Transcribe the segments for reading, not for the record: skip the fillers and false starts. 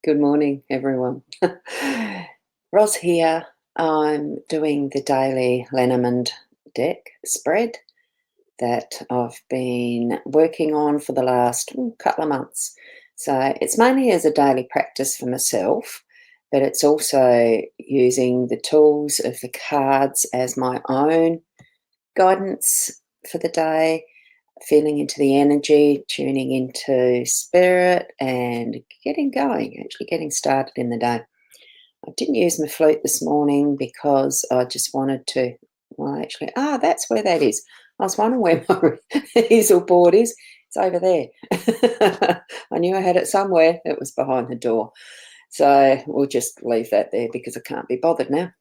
Good morning, everyone. Roz here. I'm doing the daily Lenormand deck spread that I've been working on for the last couple of months. So it's mainly as a daily practice for myself, but it's also using the tools of the cards as my own guidance for the day, feeling into the energy, tuning into spirit, and getting going, actually getting started in the day. I didn't use my flute this morning because I just wanted to, that's where that is. I was wondering where my easel board is. It's over there. I knew I had it somewhere. It was behind the door. So we'll just leave that there because I can't be bothered now.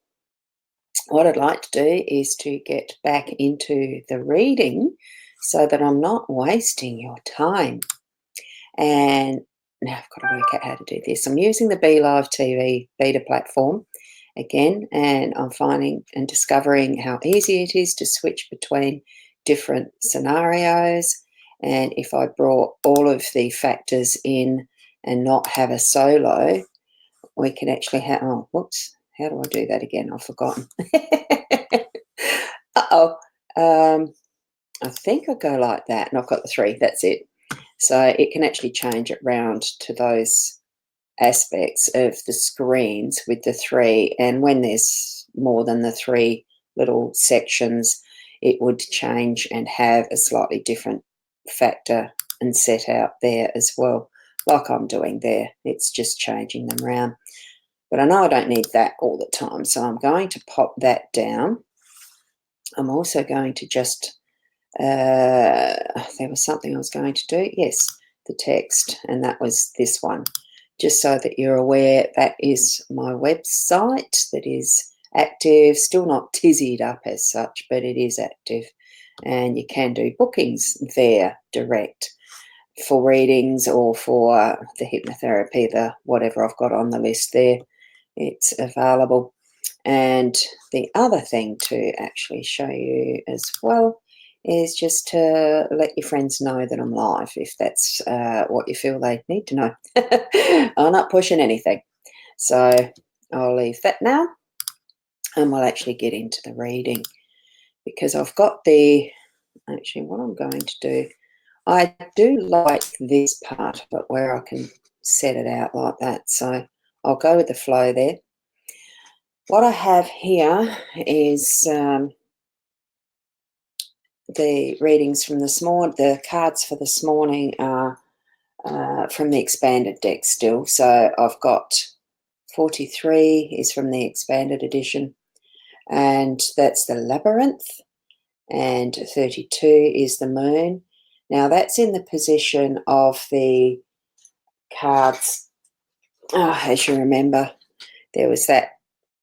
What I'd like to do is to get back into the reading so that I'm not wasting your time. And now I've got to work out how to do this. I'm using the Be Live TV beta platform again, and I'm finding and discovering how easy it is to switch between different scenarios. And if I brought all of the factors in and not have a solo, we can actually have, oh, whoops, how do I do that again? I've forgotten. Uh-oh. I think I'll go like that, and I've got the 3, that's it. So it can actually change it round to those aspects of the screens with the 3, and when there's more than the 3 little sections, it would change and have a slightly different factor and set out there as well, like I'm doing there. It's just changing them around. But I know I don't need that all the time, so I'm going to pop that down. I'm also going to just, there was something I was going to do. Yes, the text, and that was this one. Just so that you're aware, that is my website that is active, still not tizzied up as such, but it is active. And you can do bookings there direct for readings or for the hypnotherapy, the whatever I've got on the list there. It's available. And the other thing to actually show you as well is just to let your friends know that I'm live, if that's what you feel they need to know. I'm not pushing anything. So I'll leave that now, and we'll actually get into the reading, because I've got actually what I'm going to do, I do like this part, but where I can set it out like that. So I'll go with the flow there. What I have here is the readings from this morning. The cards for this morning are from the expanded deck still. So I've got 43 is from the expanded edition, and that's the Labyrinth, and 32 is the Moon. Now that's in the position of the cards. As you remember, there was that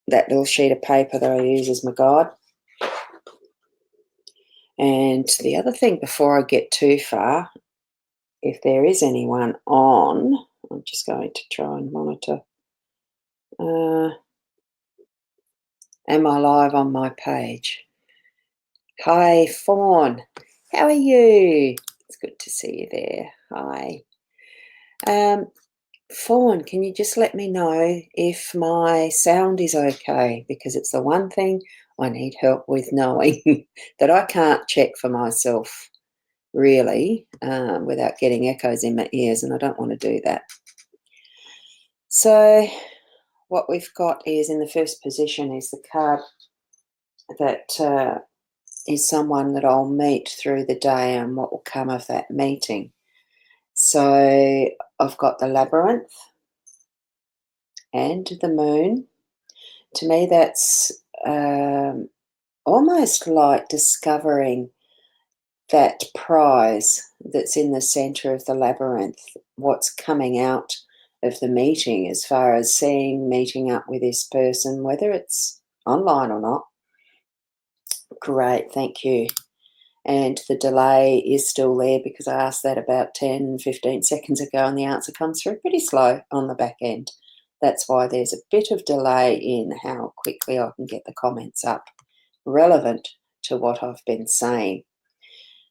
little sheet of paper that I use as my guide. And the other thing, before I get too far, if there is anyone on, I'm just going to try and monitor. Am I live on my page? Hi, Fawn. How are you? It's good to see you there. Hi. Fawn, can you just let me know if my sound is okay? Because it's the one thing I need help with knowing that I can't check for myself, really, without getting echoes in my ears, and I don't want to do that. So what we've got is, in the first position, is the card that is someone that I'll meet through the day and what will come of that meeting. So I've got the Labyrinth and the Moon. To me, that's almost like discovering that prize that's in the center of the labyrinth, what's coming out of the meeting as far as meeting up with this person, whether it's online or not. Great, thank you. And the delay is still there because I asked that about 10, 15 seconds ago, and the answer comes through pretty slow on the back end. That's why there's a bit of delay in how quickly I can get the comments up relevant to what I've been saying.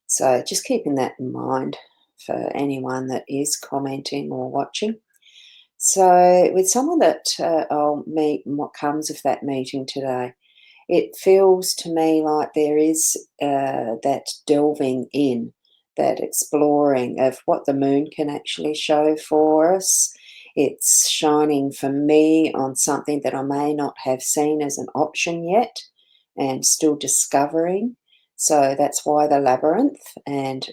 So just keeping that in mind for anyone that is commenting or watching. So with someone that I'll meet and what comes of that meeting today, it feels to me like there is that delving in, that exploring of what the moon can actually show for us. It's shining for me on something that I may not have seen as an option yet and still discovering. So that's why the labyrinth and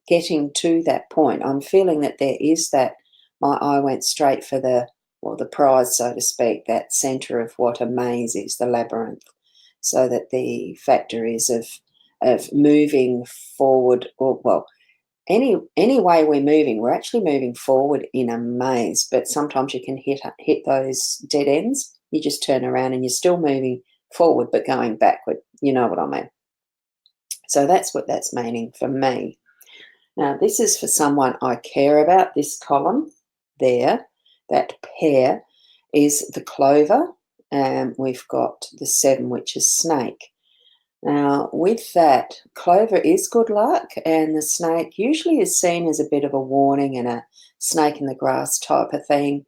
getting to that point. I'm feeling that there is that my eye went straight for the well, the prize, so to speak, that center of what a maze is, the labyrinth. So that the factor is of moving forward, or well, any way we're moving, we're actually moving forward in a maze. But sometimes you can hit those dead ends. You just turn around and you're still moving forward, but going backward. You know what I mean? So that's what that's meaning for me. Now, this is for someone I care about. This column there, that pair, is the clover, and we've got the 7, which is snake. Now, with that, clover is good luck, and the snake usually is seen as a bit of a warning and a snake in the grass type of thing,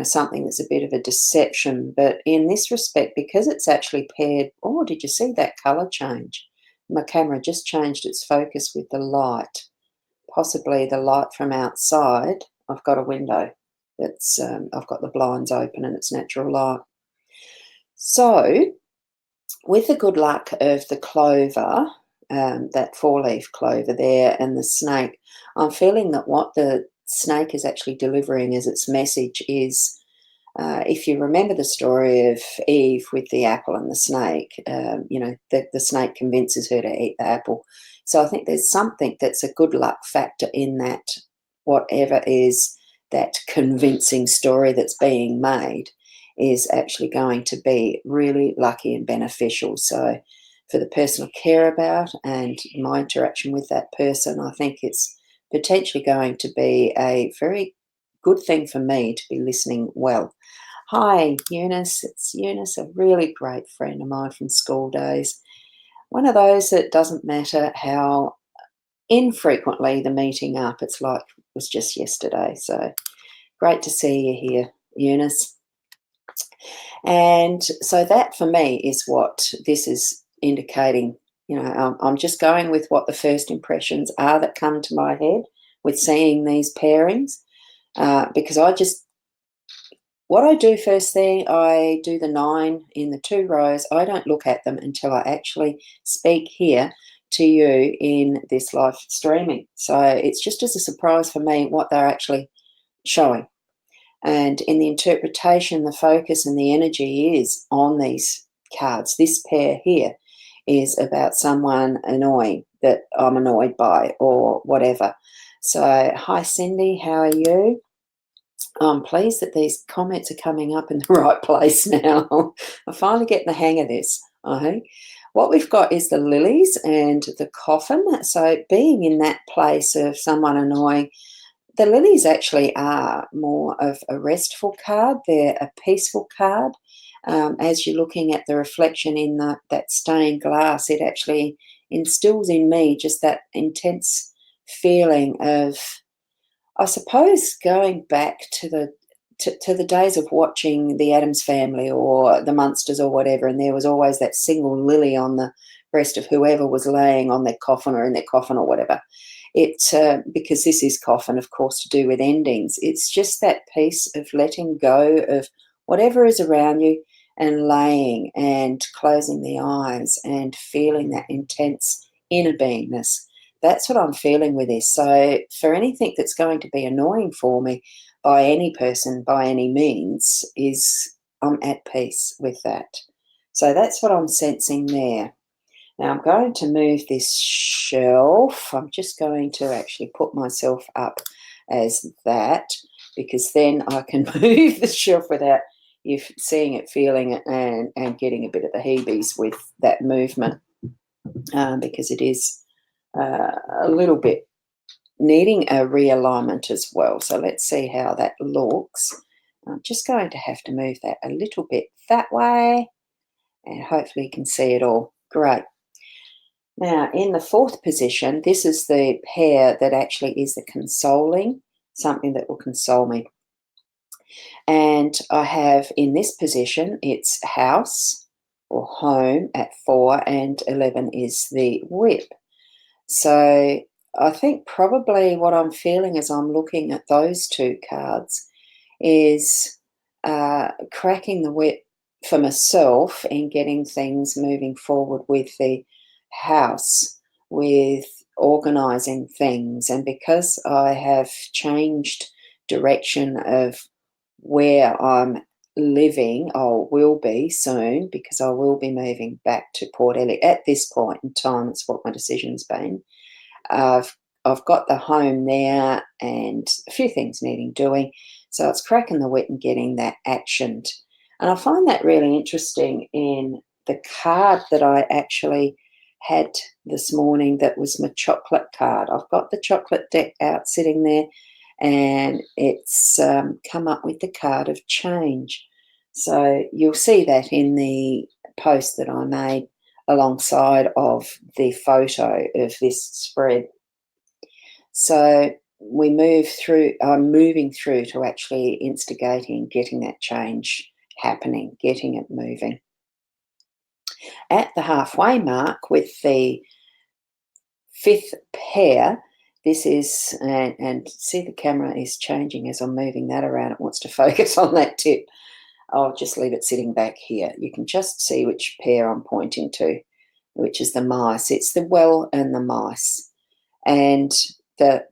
something that's a bit of a deception. But in this respect, because it's actually paired, oh, did you see that colour change? My camera just changed its focus with the light. Possibly the light from outside. I've got a window that's, I've got the blinds open and it's natural light. So, with the good luck of the clover, that 4-leaf clover there, and the snake, I'm feeling that what the snake is actually delivering as its message is, if you remember the story of Eve with the apple and the snake, the snake convinces her to eat the apple. So I think there's something that's a good luck factor in that, whatever is that convincing story that's being made is actually going to be really lucky and beneficial. So for the person I care about and my interaction with that person, I think it's potentially going to be a very good thing for me to be listening well. Hi, Eunice. It's Eunice, a really great friend of mine from school days. One of those that doesn't matter how infrequently the meeting up, it's like it was just yesterday. So great to see you here, Eunice. And so that for me is what this is indicating. I'm just going with what the first impressions are that come to my head with seeing these pairings, because what I do first thing, I do the 9 in the 2 rows. I don't look at them until I actually speak here to you in this live streaming. So it's just as a surprise for me what they're actually showing. And in the interpretation, the focus and the energy is on these cards. This pair here is about someone annoying that I'm annoyed by or whatever. So, hi Cindy, how are you? I'm pleased that these comments are coming up in the right place now. I'm finally getting the hang of this, I think. What we've got is the lilies and the coffin. So being in that place of someone annoying, the lilies actually are more of a restful card. They're a peaceful card. As you're looking at the reflection in that stained glass, it actually instills in me just that intense feeling of, I suppose, going back to the days of watching the Addams Family or the Munsters or whatever, and there was always that single lily on the breast of whoever was laying on their coffin or in their coffin or whatever. Because this is coffin, of course, to do with endings. It's just that piece of letting go of whatever is around you and laying and closing the eyes and feeling that intense inner beingness. That's what I'm feeling with this. So for anything that's going to be annoying for me by any person, by any means, I'm at peace with that. So that's what I'm sensing there. Now I'm going to move this shelf. I'm just going to actually put myself up as that, because then I can move the shelf without you seeing it, feeling it, and getting a bit of the heebies with that movement, because it is a little bit needing a realignment as well. So let's see how that looks. I'm just going to have to move that a little bit that way, and hopefully you can see it all. Great. Now, in the 4th position, this is the pair that actually is the consoling, something that will console me. And I have in this position, it's house or home at 4, and 11 is the whip. So I think probably what I'm feeling as I'm looking at those two cards is cracking the whip for myself and getting things moving forward with the house, with organising things. And because I have changed direction of where I'm living, or will be soon, because I will be moving back to Port Elliot. At this point in time, it's what my decision's been. I've I've got the home there and a few things needing doing. So it's cracking the whip and getting that actioned. And I find that really interesting in the card that I actually had this morning that was my chocolate card. I've got the chocolate deck out sitting there, and it's come up with the card of change. So you'll see that in the post that I made alongside of the photo of this spread. So I'm moving through to actually instigating, getting that change happening, getting it moving. At the halfway mark with the fifth pair, this is, and see the camera is changing as I'm moving that around. It wants to focus on that tip. I'll just leave it sitting back here. You can just see which pair I'm pointing to, which is the mice. It's the well and the mice. And that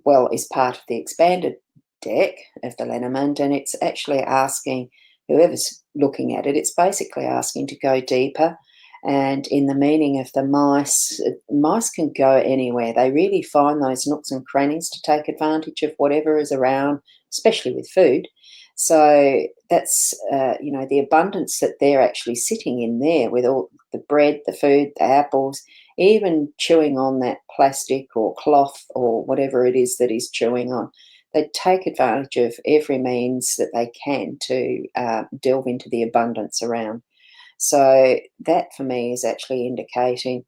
well is part of the expanded deck of the Lenormand, and it's actually asking whoever's looking at it, it's basically asking to go deeper. And in the meaning of the mice, mice can go anywhere. They really find those nooks and crannies to take advantage of whatever is around, especially with food. So that's, the abundance that they're actually sitting in there with all the bread, the food, the apples, even chewing on that plastic or cloth or whatever it is that he's chewing on. They take advantage of every means that they can to delve into the abundance around. So that for me is actually indicating,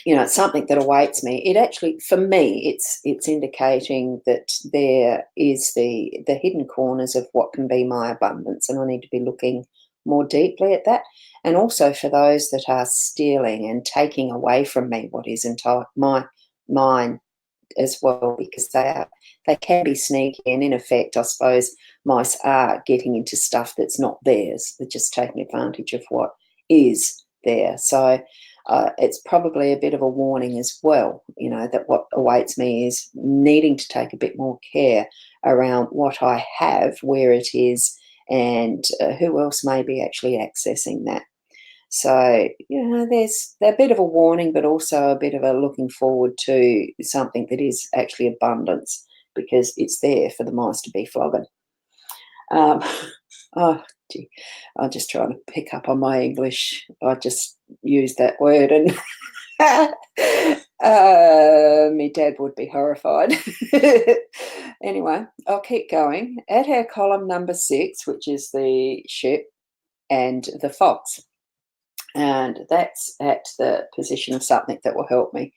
it's something that awaits me. It actually, for me, it's indicating that there is the hidden corners of what can be my abundance, and I need to be looking more deeply at that. And also for those that are stealing and taking away from me what is mine as well, because they can be sneaky, and in effect, I suppose mice are getting into stuff that's not theirs. They're just taking advantage of what is there. So it's probably a bit of a warning as well, that what awaits me is needing to take a bit more care around what I have, where it is, and who else may be actually accessing that. So, there's a bit of a warning, but also a bit of a looking forward to something that is actually abundance, because it's there for the mice to be flogging. Oh, gee, I'm just trying to pick up on my English. I just used that word, and my dad would be horrified. Anyway, I'll keep going. At our column number 6, which is the ship and the fox, and that's at the position of something that will help me.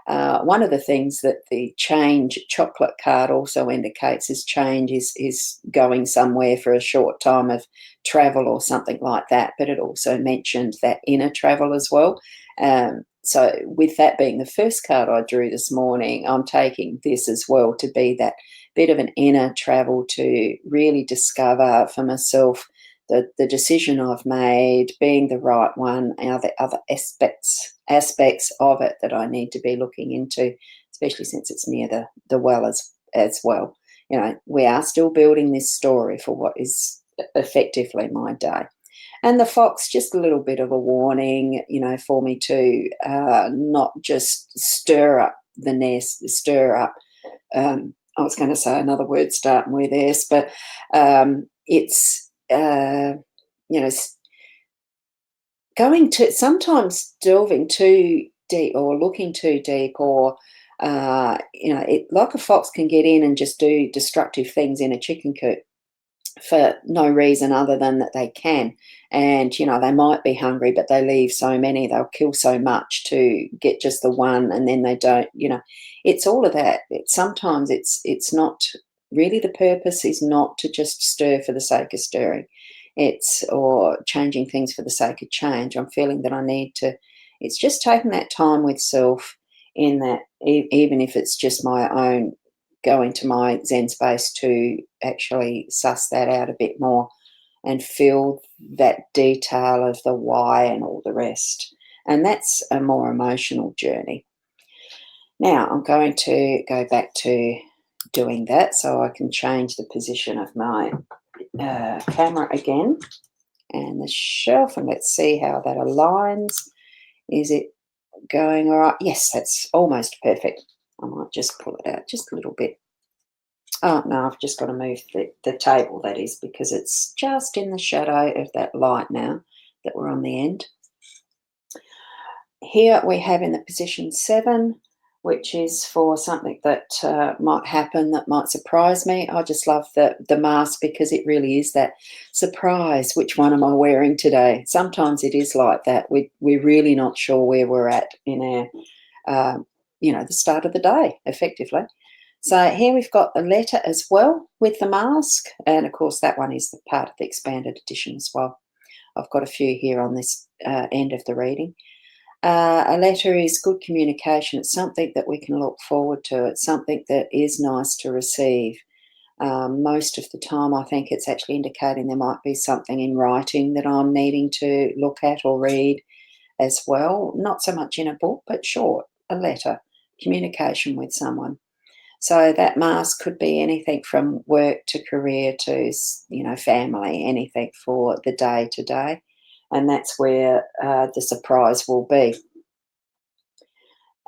One of the things that the change chocolate card also indicates is change is going somewhere for a short time of travel or something like that, but it also mentioned that inner travel as well. So with that being the first card I drew this morning, I'm taking this as well to be that bit of an inner travel to really discover for myself the decision I've made being the right one, and the other aspects of it that I need to be looking into, especially since it's near the well as well. We are still building this story for what is effectively my day. And the fox, just a little bit of a warning, for me to not just stir up the nest, I was going to say another word starting with S, but it's, going to sometimes delving too deep or looking too deep, or like a fox can get in and just do destructive things in a chicken coop for no reason other than that they can. And they might be hungry, but they leave so many, they'll kill so much to get just the one, and then they don't. It's all of that. Sometimes it's not really the purpose is not to just stir for the sake of stirring. Or changing things for the sake of change. I'm feeling that I need to, it's just taking that time with self in that, even if it's just my own, going to my Zen space to actually suss that out a bit more and feel that detail of the why and all the rest. And that's a more emotional journey. Now I'm going to go back to doing that so I can change the position of my camera again and the shelf, and let's see how that aligns. Is it going all right? Yes, that's almost perfect. I might just pull it out just a little bit. Oh, no, I've just got to move the table, that is, because it's just in the shadow of that light now that we're on the end. Here we have in the position 7, which is for something that might happen, that might surprise me. I just love the mask because it really is that surprise. Which one am I wearing today? Sometimes it is like that. We're really not sure where we're at in our, the start of the day, effectively. So here we've got the letter as well with the mask. And, of course, that one is the part of the expanded edition as well. I've got a few here on this end of the reading. A letter is good communication. It's something that we can look forward to. It's something that is nice to receive. Most of the time, I think it's actually indicating there might be something in writing that I'm needing to look at or read as well. Not so much in a book, but short, a letter, communication with someone. So that mask could be anything from work to career to, family, anything for the day to day. And that's where the surprise will be.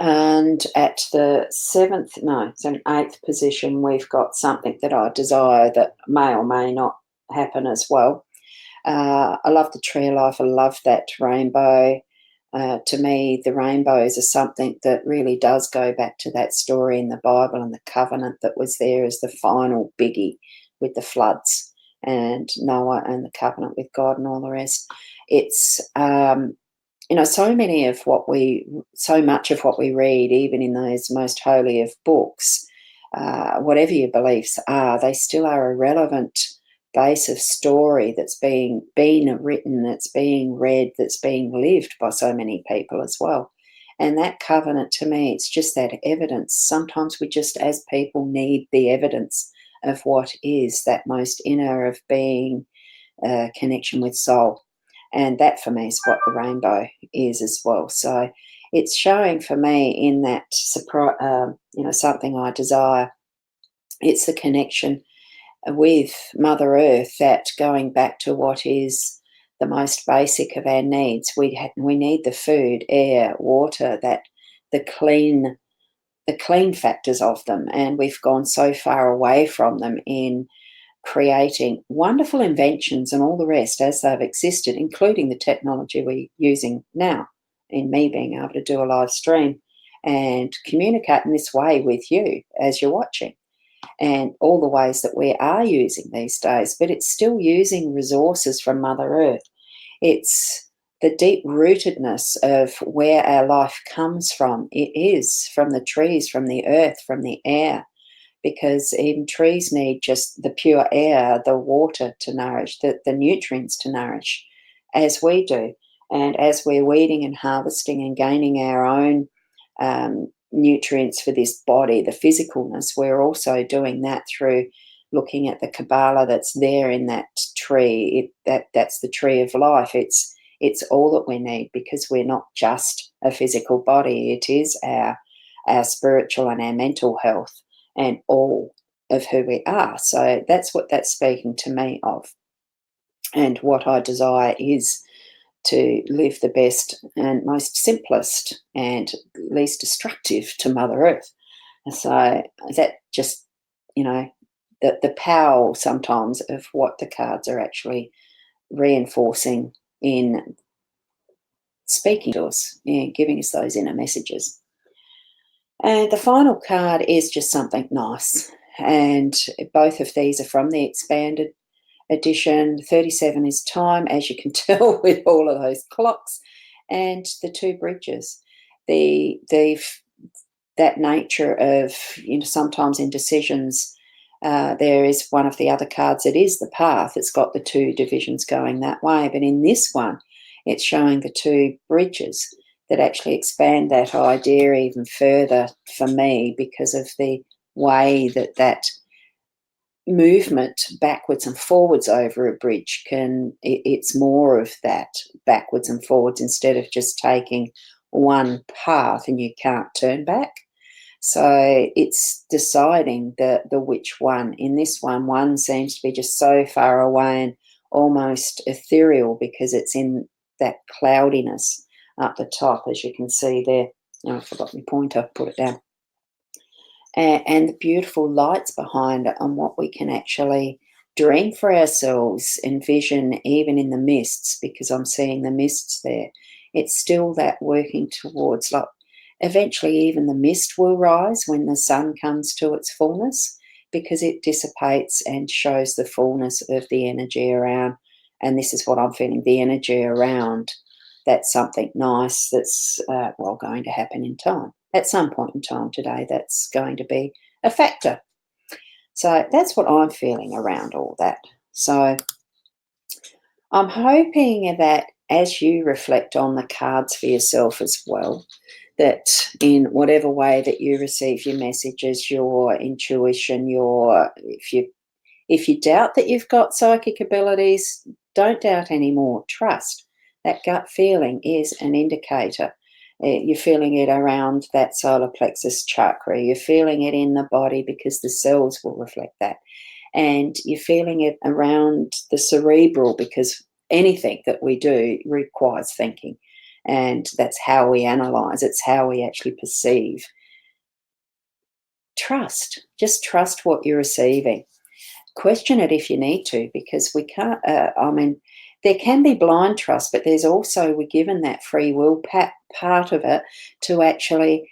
And at the 8th position, we've got something that I desire that may or may not happen as well. I love the tree of life. I love that rainbow. To me, the rainbows are something that really does go back to that story in the Bible and the covenant that was there as the final biggie with the floods and Noah and the covenant with God and all the rest. It's, so much of what we read, even in those most holy of books, whatever your beliefs are, they still are a relevant base of story that's being written, that's being read, that's being lived by so many people as well. And that covenant, to me, it's just that evidence. Sometimes we just, as people, need the evidence of what is that most inner of being, connection with soul. And that, for me, is what the rainbow is as well. So it's showing for me in that something I desire. It's the connection with Mother Earth, that going back to what is the most basic of our needs. We need the food, air, water, that the clean factors of them, and we've gone so far away from them in creating wonderful inventions and all the rest as they've existed, including the technology we're using now, in me being able to do a live stream and communicate in this way with you as you're watching, and all the ways that we are using these days. But it's still using resources from Mother Earth. It's the deep-rootedness of where our life comes from. It is from the trees, from the earth, from the air, because even trees need just the pure air, the water to nourish, the nutrients to nourish, as we do. And as we're weeding and harvesting and gaining our own nutrients for this body, the physicalness, we're also doing that through looking at the Kabbalah that's there in that tree. That's the tree of life. It's all that we need, because we're not just a physical body. It is our spiritual and our mental health and all of who we are. So that's what that's speaking to me of. And what I desire is to live the best and most simplest and least destructive to Mother Earth. And so that just, the power sometimes of what the cards are actually reinforcing in speaking to us, giving us those inner messages. And the final card is just something nice. And both of these are from the expanded edition. 37 is time, as you can tell with all of those clocks, and the 2 bridges. That nature of, sometimes indecisions, there is one of the other cards that is the path. It's got the two divisions going that way. But in this one, it's showing the two bridges that actually expand that idea even further for me, because of the way that that movement backwards and forwards over a bridge it's more of that backwards and forwards, instead of just taking one path and you can't turn back. So it's deciding the which one. In this one seems to be just so far away and almost ethereal, because it's in that cloudiness up the top, as you can see there. Oh, I forgot my pointer, put it down. And the beautiful lights behind it, and what we can actually dream for ourselves, envision even in the mists, because I'm seeing the mists there. It's still that working towards, like, eventually even the mist will rise when the sun comes to its fullness, because it dissipates and shows the fullness of the energy around. And this is what I'm feeling, the energy around. That's something nice that's, well, going to happen in time. At some point in time today, that's going to be a factor. So that's what I'm feeling around all that. So I'm hoping that as you reflect on the cards for yourself as well, that in whatever way that you receive your messages, your intuition, if you doubt that you've got psychic abilities, don't doubt anymore. Trust. That gut feeling is an indicator. You're feeling it around that solar plexus chakra. You're feeling it in the body, because the cells will reflect that. And you're feeling it around the cerebral, because anything that we do requires thinking. And that's how we analyze. It's how we actually perceive. Trust. Just trust what you're receiving. Question it if you need to, because we can't, there can be blind trust, but there's also, we're given that free will part of it to actually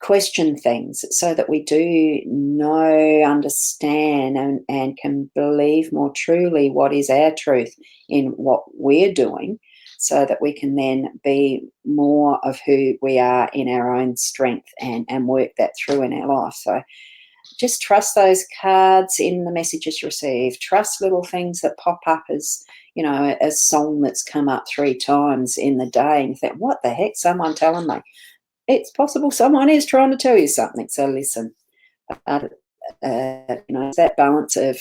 question things, so that we do know, understand, and can believe more truly what is our truth in what we're doing, so that we can then be more of who we are in our own strength, and work that through in our life. So just trust those cards in the messages you receive. Trust little things that pop up, as, you know, a song that's come up 3 times in the day, and you think, what the heck, someone telling me? It's possible someone is trying to tell you something, so listen. You know, it's that balance of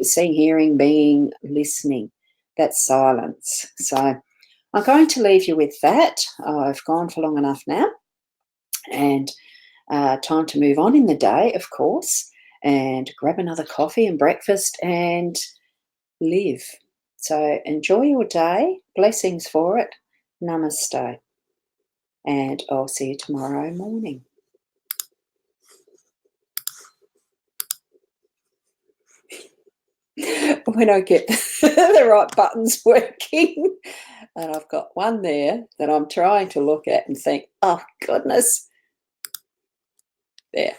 seeing, hearing, being, listening, that silence. So I'm going to leave you with that. I've gone for long enough now, and time to move on in the day, of course, and grab another coffee and breakfast and live. So enjoy your day. Blessings for it. Namaste. And I'll see you tomorrow morning. When I get the right buttons working. And I've got one there that I'm trying to look at and think, oh, goodness. There.